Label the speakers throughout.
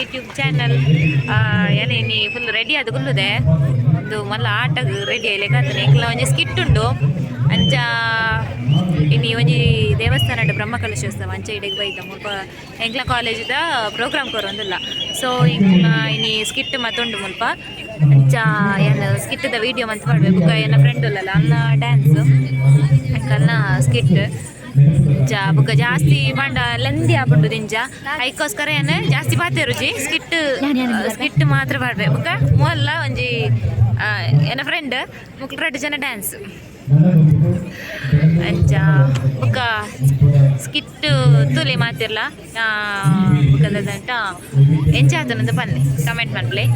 Speaker 1: YouTube channel ಏನೇನು full ready ಅದು ಕುಲ್ಲುದೆ ಇದು ಮಲ್ಲ ಆಟ ರೆಡಿ ಆಯ್ಲಿಕ್ಕೆ ಆತನೆ ಎಂಕ್ಲ ಒಂಜಿ ಸ್ಕಿಟ್ ಉಂಡು ಅಂಚ ಇನ್ನು ಒಂಜಿ ದೇವಸ್ಥಾನ ಬ್ರಹ್ಮಕಲಶೋತ್ಸವ ಅಂಚ ಇಡೆಗೆ ಬೈದ ಮುಲ್ಪ ಎಂಕ್ಲ ಕಾಲೇಜ್ದ ಪ್ರೋಗ್ರಾಮ್ ಕೊರೊಂದಿಲ್ಲ ಸೊ ಇನ್ನು ಸ್ಕಿಟ್ ಮತ್ತೊಂಡು ಮುಲ್ಪ ಅಂಚ ಏನು ಸ್ಕಿಟ್ದ ವೀಡಿಯೋ ಮಂತ್ ಮಾಡಬೇಕು ಏನ ಫ್ರೆಂಡ್ ಉಲ್ಲಲ್ಲ ಅನ್ನ ಡ್ಯಾನ್ಸ್ ಅನ್ನ ಸ್ಕಿಟ್ ಜಾ ಬುಕ್ಕ ಜಾಸ್ತಿ ಪಂಡ ಲೆಂದಿ ಆಪುಂಡು ದಿಂಜ ಐಕೋಸ್ಕರ ಏನು ಜಾಸ್ತಿ ಪಾತೆ ರುಚಿ ಸ್ಕಿಟ್ ಮಾತ್ರ ಪಾಡ್ರೆ ಬುಕ್ಕ ಮೂವಲ್ಲ ಒಂಜಿ ಏನ ಫ್ರೆಂಡ್ ಮುಕ್ಳು 2 ಜನ ಡ್ಯಾನ್ಸ್ ಅಂಚ ಬುಕ್ಕ ಸ್ಕಿಟ್ ತುಲಿ ಮಾತಿರ್ಲ ಬುಕ್ಕದಂಟ ಎಂಚಾತನಂತ ಬನ್ನಿ ಕಮೆಂಟ್ ಮಾಡ್ಲಿ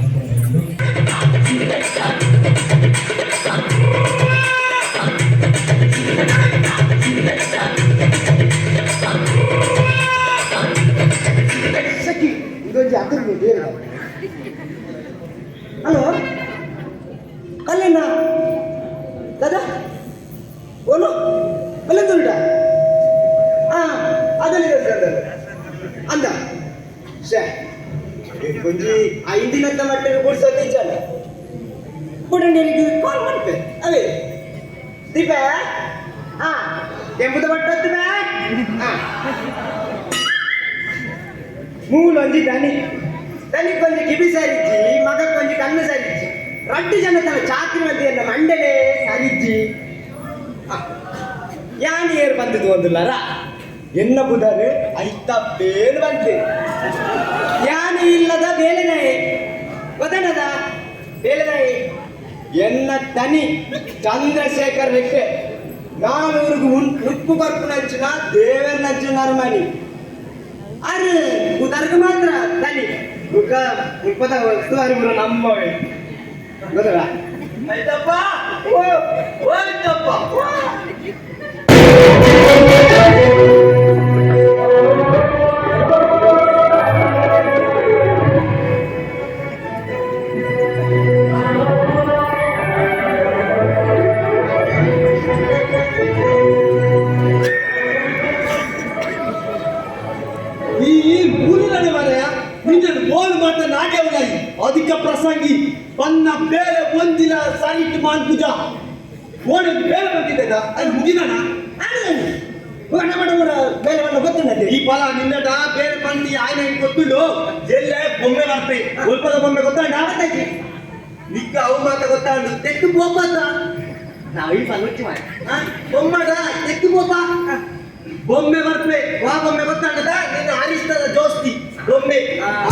Speaker 2: ಹಲೋ ಕಲ್ಯಾಣ ದಾದಾ ಓನು ಕಲ್ಯಾಣ ಅದರಲ್ಲಿ ಅಂದ ಶೇ ಕೊಂಚಿ 5 ದಿನದ ಮಟ್ಟಿಗೆ ಕೂಡ್ಸೋದು ನಿಜಾನ ಕೂಡಂಡಿಗೆ ಕಾಲ್ ಮಾಡ್ತೆ ಅವೇ ದೀಪ ಕೆಂಪುದ ಬಟ್ಟದ್ದು ಮೂಲ ಒಂಜಿ ದನಿ ಕೊಂಚ ಕಿಬಿ ಸಾರಿಜ್ಜಿ ಮಗ ಕೊಂಚ ಕಣ್ಣು ಸಾರಿಜ್ಜಿ 2 ಜನ ತನ ಚಾಕರಿ ಮಧ್ಯೆಲ್ಲ ಮಂಡಲೆ ಸಾರಿಜ್ಜಿ ಯಾನಿ ಏರ್ ಬಂದದ್ದು ಒಂದುಲ್ಲಾರ ಎನ್ನ ಬುಧರು ಐತ ಬೇಲು ಬಂದೆ ಯಾನಿ ಇಲ್ಲದ ಬೇಲೆನಾಯಿ ಗೊತ್ತನದ ಬೇಲೆನಾಯಿ ಎನ್ನ ತನಿ ಚಂದ್ರಶೇಖರ್ ರೆಡ್ಡೆ ನಾನೂರಿಗೆ ಉಪ್ಪು ಬರ್ಪು ನಂಚಿನ ದೇವರ ನಂಚಿನ ಅರಮನಿ ಅರೆ ಉದರ್ಗ ಮಾತ್ರ ತನಿ ಮುಖ ಮುಪ್ಪದ ವಸ್ತು ಅರಿಮುರ ನಮ್ಮವೇ ಗೊತ್ತಲ್ಲ ಆಯ್ತಪ್ಪ ಓ ಆಯ್ತಪ್ಪ
Speaker 3: ಅಧಿಕ ಪ್ರಸಂಗಿ ಬನ್ನ ಬೇರೆ ಒಂದಿನ ಸೈಟ್ ಮಾನ್ಪುಜ ಓಡಿ ಬೇರೆ ಬಂದಿದ್ದ ಅದು ಮುಗಿದಾನ
Speaker 2: ಬೇರೆ ಗೊತ್ತಿಲ್ಲ
Speaker 3: ಈ ಫಲ ನಿನ್ನದ ಬೇರೆ ಬಂದಿ ಆಯ್ನ ಗೊತ್ತುಂಡು ಎಲ್ಲೇ ಬೊಮ್ಮೆ ಬರ್ತೆ ಸ್ವಲ್ಪದ ಬೊಮ್ಮೆ ಗೊತ್ತಾಂಡ ನಿಕ್ಕ ಅವು ಮಾತ ಗೊತ್ತಾಂಡು ತೆಕ್ಕು ಬೊಮ್ಮದ
Speaker 2: ನಾವು ಈ ಫಲ ಮಾಡಿ
Speaker 3: ಬೊಮ್ಮದ ತೆಕ್ಕು ಬೊಮ್ಮ ಬೊಮ್ಮೆ ಬರ್ತೆ ವಾ ಬೊಮ್ಮೆ ಗೊತ್ತಾಂಡದ ನಿನ್ನ ಹರಿಸ್ತದ ಜೋಸ್ತಿ ಬೊಮ್ಮೆ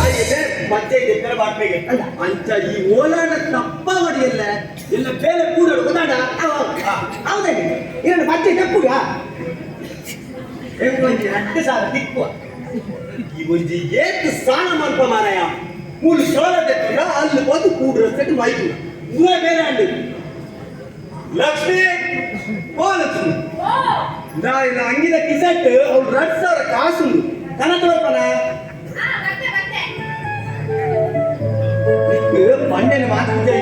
Speaker 3: ಆಗಿದೆ ಮತ್ತೆ ಎತ್ತರ ಬಾಟ್ಮೆಗೆ ಅಂಚ ಈ ಓಲಾನ ತಪ್ಪ ಹೊಡಿಯಲ್ಲ ಎಲ್ಲ ಬೇರೆ ಕೂಡ ಗೊತ್ತಾಡ
Speaker 2: ಹೌದೇ ಇನ್ನು ಮತ್ತೆ ತಪ್ಪುಗ
Speaker 3: ಒಂಜಿ 2,000 ತಿಕ್ಕುವ ಈ ಒಂಜಿ ಏತ್ ಸ್ನಾನ ಮಲ್ಪ ಮಾರಾಯ ಮೂಲು ಸೋಲದ ಅಲ್ಲಿ ಬಂದು ಕೂಡ್ರಸ್ತೆ ಮೈಕು ಇವೇ ಬೇರೆ ಅಂಡು ಲಕ್ಷ್ಮಿ ಓ ಲಕ್ಷ್ಮಿ ನಾ ಇಲ್ಲ ಅಂಗಿದ ಕಿಸೆಟ್ ಅವ್ಳು 2,000 ಕಾಸುಂಡು ಕನ ತೋರ್ಪನ ಮಂಡನೆ ಮಾತಿದ್ದೆ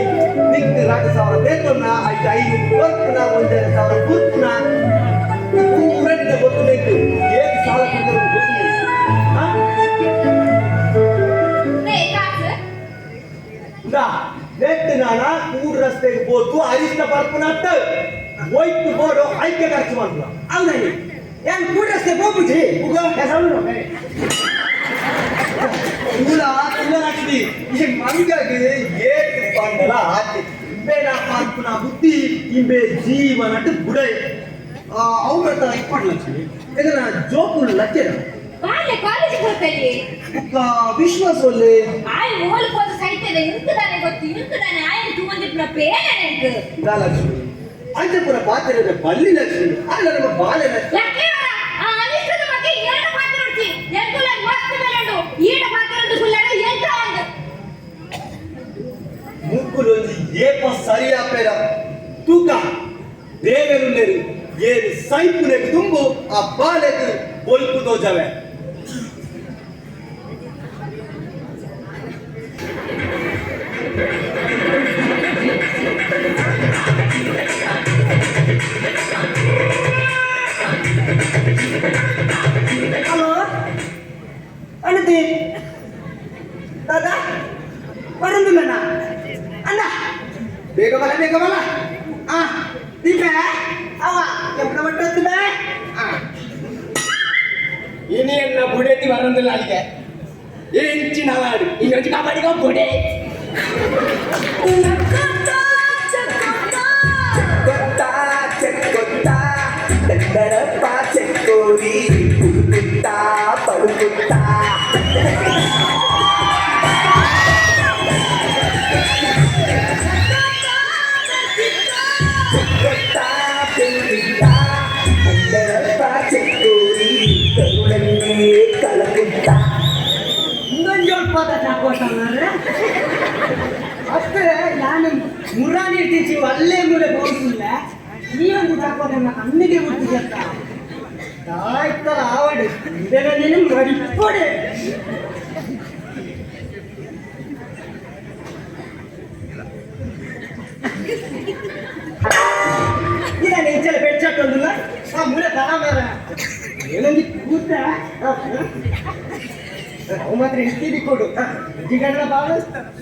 Speaker 3: ನಿಕ್ 2,000 ಬೇಕನ್ನ ಆಯ್ತು 5 ಕೊರ್ಪುನ 1,000 ಕೊರ್ಪುನ ಊರನ್ನ ಗೊತ್ತಬೇಕು ಏನ್ ಸಾಲ ಕೊಡೋದು ನೆಟ್ಟು ನಾನ ಕೂಡ್ ರಸ್ತೆಗೆ ಹೋತು ಅರಿಷ್ಟ ಬರ್ಪುನ ಅಂತ ಹೋಯ್ತು ಬೋಡು ಆಯ್ಕೆ ಖರ್ಚು ಮಾಡ್ಲ
Speaker 2: ಹೌದಲ್ಲಿ ಏನು ಕೂಡ ರಸ್ತೆ ಹೋಗ್ಬಿಟ್ರಿ
Speaker 3: ಲಕ್ಷ್ಮಿ ಈ ಮಂಗಗೆ ಏತ್ ಬಂದಲ ಆತಿ ಬೇಡ ಮಾಡ್ಪುನ ಬುದ್ಧಿ ಇಂಬೆ ಜೀವನ ಬುಡೈ ಅವ್ರ ಇಪ್ಪಟ್ಟು ಲಕ್ಷ್ಮಿ ಇದನ್ನ ಜೋಪುಲ್ ಲಕ್ಷ್ಯ
Speaker 4: ಕಾಲೇಜ್ ಹೋಗ್ತೇನೆ
Speaker 3: ವಿಶ್ವಾಸ ಒಳ್ಳೆ
Speaker 4: ಆಯ್ ಓಲ್ ಕೋದ ಸೈತದೆ ಇಂತದಾನೆ ಗೊತ್ತಿ ಇಂತದಾನೆ ಆಯ್ ತೂಂದಿಪ್ನ ಪೇನೆ ನೆಂಕು
Speaker 3: ಲಕ್ಷ್ಮಿ ಅಂಜಪುರ ಪಾತ್ರದ ಬಲ್ಲಿ ಲಕ್ಷ್ಮಿ ಅಲ್ಲ ನಮ್ಮ ಬಾಲೆ
Speaker 4: ಲಕ್ಷ್ಮಿ ಆ ಅನಿಷ್ಟದ ಬಗ್ಗೆ ಎರಡು ಮಾತಾಡ್ತಿ ಎಂಕುಲ ಮಸ್ತ್ ಬೆಲೆಂಡು ಈಡ ಮಾತಾಡೋದು ಹುಲ್ಲರ ಎಂತ ಅಂದ
Speaker 3: ಮುಕ್ಕುಲೊಂಜಿ ಏಪ ಸರಿಯಾಪೇರ ತೂಕ ದೇವೆರುಲ್ಲೆರು ಏರು ಸೈಪುನೆಗೆ ತುಂಬು ಆ ಬಾಲೆದು ಬೊಲ್ಪು ದೋಜವೆ
Speaker 2: ಇನಿ ಎನ್ನ ಬುಡೆತಿ ಬರಂದಿಲ್ಲ ಅಲ್ಲಿಗೆ ಇಂಚಿನ ಹಾಡು ಇನ್ನೊಂದು ಕಬಡ್ಡಿಗೆ ಬುಡೆ
Speaker 5: ಕೊತ್ತಾ ಚೆಕ್ಕೊತ್ತಾ ತೆಕ್ಕರಪ್ಪ ಚೆಕ್ಕೋರಿ ಕುಡುಕುತ್ತಾ ಪಡುಕುತ್ತಾ ಕೊತ್ತಾ ಪಡುಕುತ್ತಾ ತೆಕ್ಕರಪ್ಪ ಚೆಕ್ಕೋರಿ ಕರುಳನ್ನೇ ಕಲಕುತ್ತಾ
Speaker 2: ಇನ್ನೊಂದು ಜೋಡ್ಪಾದ ಚಾಕೋತಾನೆ ಅಷ್ಟೇ ನಾನು ಮುರಾನಿ ಇರ್ತೀವಿ ಅಲ್ಲೇ ಮೂಲೆ ಹೋಗಿಲ್ಲ ಈ ಒಂದು ಚಾಕೋದನ್ನ ಕಣ್ಣಿಗೆ ಬಿಟ್ಟಿದ್ದ ಆಯ್ತಲ್ಲ ಆವಡು ಇದೆಲ್ಲ ನೀನು ಮಡಿಪೊಡೆ ಇಲ್ಲ ನೀಚಲ ಬೆಚ್ಚಾಟೊಂದಿಲ್ಲ ಆ ಮೂಲೆ ದನ ಮಾರ ಏನೊಂದು ಕೂತ ಅವು ಮಾತ್ರ ಇರ್ತೀವಿ ಕೊಡು ಜಿಗಣ್ಣ ಬಾಳ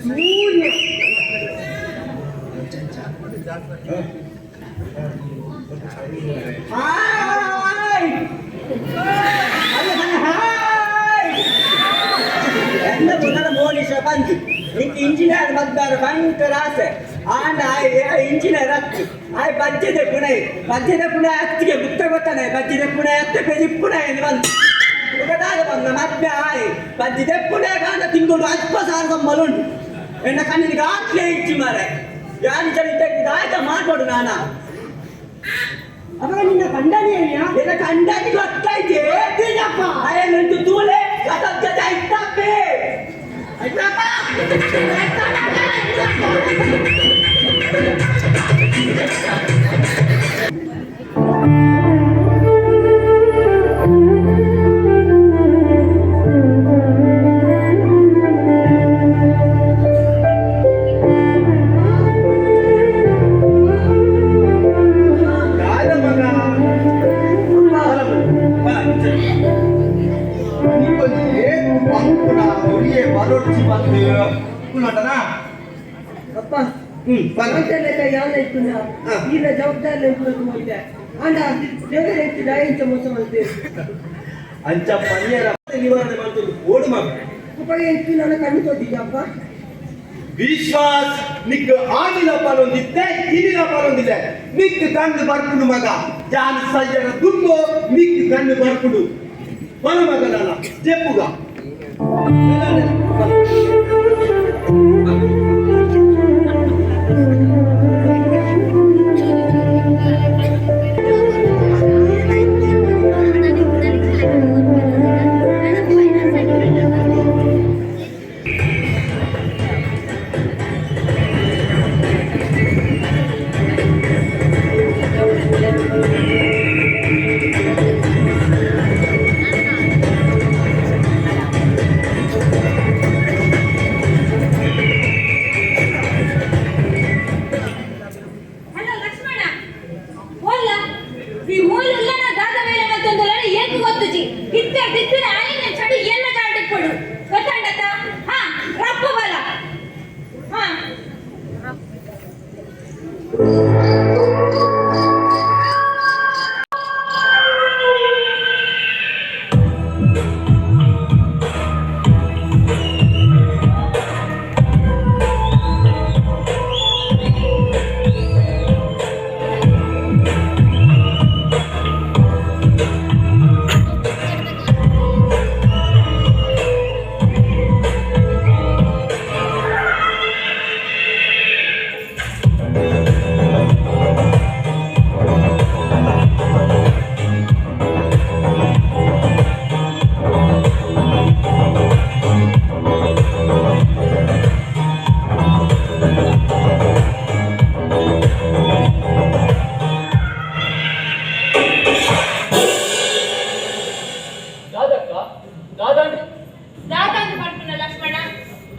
Speaker 2: ಶೂನ್ಯ ಹಾಯ್ ಎಂದ ಮೊದಲ ಮೋನಿಷ ಬಂತು ನಿಂಗೆ ಇಂಜಿನಿಯರ್ ಮದ್ದಾರ ಭಯಂಕರ ಆಸೆ ಆಂಡ ಇಂಜಿನಿಯರ್ ಹತ್ತು ಆಯ್ ಬಜ್ಜದೆ ಪುಣೆ ಹತ್ತಿಗೆ ಬುತ್ತ ಗೊತ್ತಾನೆ ಬಜ್ಜದೆ ಪುಣೆ ಹತ್ತೆ ಪೆಜಿ ಪುಣೆ ಬಂತು ಉಗದಾಗ ಬಂದ ಮತ್ತೆ ಆಯ್ ಬಜ್ಜಿದೆ ಪುಣೆ ಕಾಂಡ ತಿಂಗಳು ಅಲ್ಪ ಸಾರ್ದ ಮಲುಂಡು ಎನ್ನ ಕಣ್ಣಿಗೆ ಆಟ್ಲೇ ಇಚ್ಚಿ ಮಾರೆ ಯಾರು ಜನ ಇದ್ದ ಆಯ್ತಾ ಮಾಡ್ಬೋಡು ನಾನ ಅವಾಗ ನಿನ್ನ ಕಂಡನಿಯ ನಿನ್ನ ಕಂಡನಿ ಗೊತ್ತಾಯ್ತೆ ಅಯ್ಯಂತೂ ತೂಲೆ ಕಥದ ಆಯ್ತಪ್ಪೆ ಆಯ್ತಪ್ಪ
Speaker 5: ಅಪ್ಪ ಪರವಾಗಿಲ್ಲ ಯಾವ ಈಗ ಜವಾಬ್ದಾರಿ ಹೋಗಿದೆ ಅಂಡ ಬೇರೆ ಹೆಚ್ಚಿದ ಇಂಚ ಮೋಸ ಮಾಡ್ತೀವಿ
Speaker 3: ಅಂಚ ಪನ್ಯರ ನಿವಾರಣೆ ಮಾಡ್ಕೊಂಡು ಓಡು ಮಗ
Speaker 5: ಉಪಯೋಗ ಹೆಚ್ಚು ನನ್ನ ಕಣ್ಣು ತೋದಿದ್ದಪ್ಪ
Speaker 3: ವಿಶ್ವಾಸ್ ನಿಕ್ ಆದಿನ ಪಾಲೊಂದಿದ್ದೆ ಇದಿನ ಪಾಲೊಂದಿದೆ ನಿಕ್ ಕಣ್ಣು ಬರ್ಕೊಂಡು ಮಗ ಜಾನ್ ಸಯ್ಯರ ದುಡ್ಡು ನಿಕ್ ಕಣ್ಣು ಬರ್ಕೊಂಡು ಬರ ಮಗನಲ್ಲ ಜಪ್ಪುಗ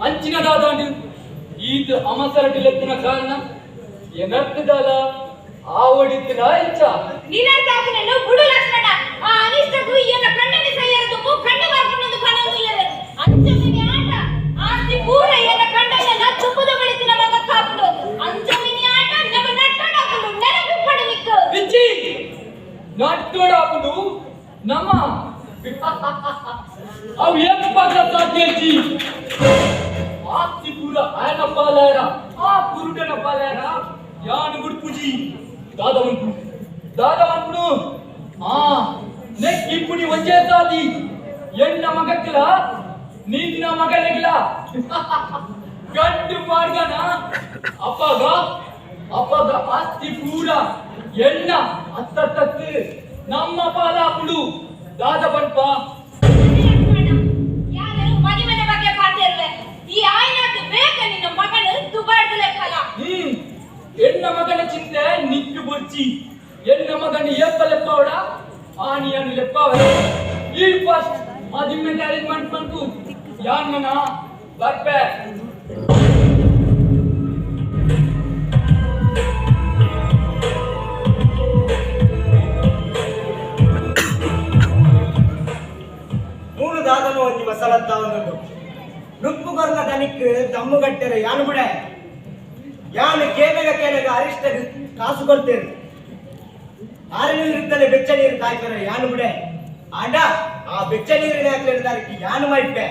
Speaker 6: ಅಂಚಿನ ದಾದಾಂಡು ಈತ ಅಮಸರಟಿಲೆತ್ತಿನ ಕಾರಣ ಎನರ್ತದಲ್ಲ ಆವಡಿತ್ತಿನ ಇಂಚ
Speaker 4: ನಿನರ್ತಾಪನನ್ನು ಗುಡು ಲಕ್ಷ್ಮಣ ಆ ಅನಿಷ್ಟಗೂ ಈಯನ ಕಣ್ಣನೆ ಸೈಯರದು ಕಣ್ಣು ಬಾರ್ಪನದು ಕನವುಲ್ಲದೆ ಅಂಚಮಿನಿ ಆಟ ಆಸ್ತಿ ಪೂರ ಈಯನ ಕಣ್ಣನ್ನ ಚುಪ್ಪುದ ಬೆಳೆತಿನ ಮಗ ಕಾಪುಡು ಅಂಚಮಿನಿ ಆಟ ನಮ್ಮ ನಟ್ಟಡಾಪುಡು ನೆನಪು ಪಡಲಿಕ್ಕು
Speaker 6: ಬಿಚ್ಚಿ ನಟ್ಟಡಾಪುಡು ನಮ್ಮ ಅವು ಎಂಪಾಗ ಸಾಧ್ಯಜಿ ಆಸ್ತಿ ಪೂರ ಆಯನ ಪಾಲಾರ ಆ ಪುರುಡನ ಪಾಲಾರ ಯಾನು ಗುಡ್ಪುಜಿ ದಾದವನ್ಪುಡು ಆ ನೆಕ್ಕಿಪ್ಪುಡಿ ಒಂಜೇ ಸಾದಿ ಎಣ್ಣ ಮಗಕ್ಲ ನಿನ್ನ ಮಗನಿಗ್ಲ ಗಂಡು ಮಾರ್ಗನ ಅಪ್ಪಗ ಆಸ್ತಿ ಪೂರ ಎಣ್ಣ ಹತ್ತತ್ತು ನಮ್ಮ ಪಾಲಾಪುಡು ದಾದವನ್ಪ
Speaker 4: ಯಾರು ಮನೆ ಬಗ್ಗೆ ಪಾತಿರ್ಲೆ ಈ ಆಯ್ನಾತು ಬೇಗ ನಿನ್ನ ಮಗನ ದುಬಾಡ್ದಲೆಕ್ಕಲ್ಲ
Speaker 6: ಎಣ್ಣ ಮಗನ ಚಿಂತೆ ನಿಕ್ಕು ಬೊಚ್ಚಿ ಎಣ್ಣ ಮಗನ ಎಪ್ಪಲೆಪ್ಪವಡ ಆನಿಯನ್ನು ಲೆಪ್ಪವಡ ಈ ಫಸ್ಟ್ ಮದುವೆ ಅರೇಂಜ್ಮೆಂಟ್ ಬಂತು ಯಾನ್ನ ಬರ್ಪೆ
Speaker 2: ಮೂರು ದಾದನು ಒಂಜಿ ಮಸಾಲತ್ತ ಒಂದು ನುಪ್ಪು ಕೊರ್ಲ ದನಿಕ್ ದಮ್ಮು ಕಟ್ಟೆರೆ ಯಾನು ಬಿಡೆ ಯಾನು ಕೇನಗ ಅರಿಷ್ಟ ಕಾಸು ಕೊಡ್ತೇನೆ ಆರು ನೀರು ಇರ್ತದೆ ಬೆಚ್ಚ ನೀರು ಕಾಯ್ತಾರೆ ಯಾನು ಬಿಡೆ ಆಂಡ ಆ ಬೆಚ್ಚ ನೀರಿನ ಹಾಕ್ಲಿಕ್ಕೆ ಯಾನು ಮೈಪೆ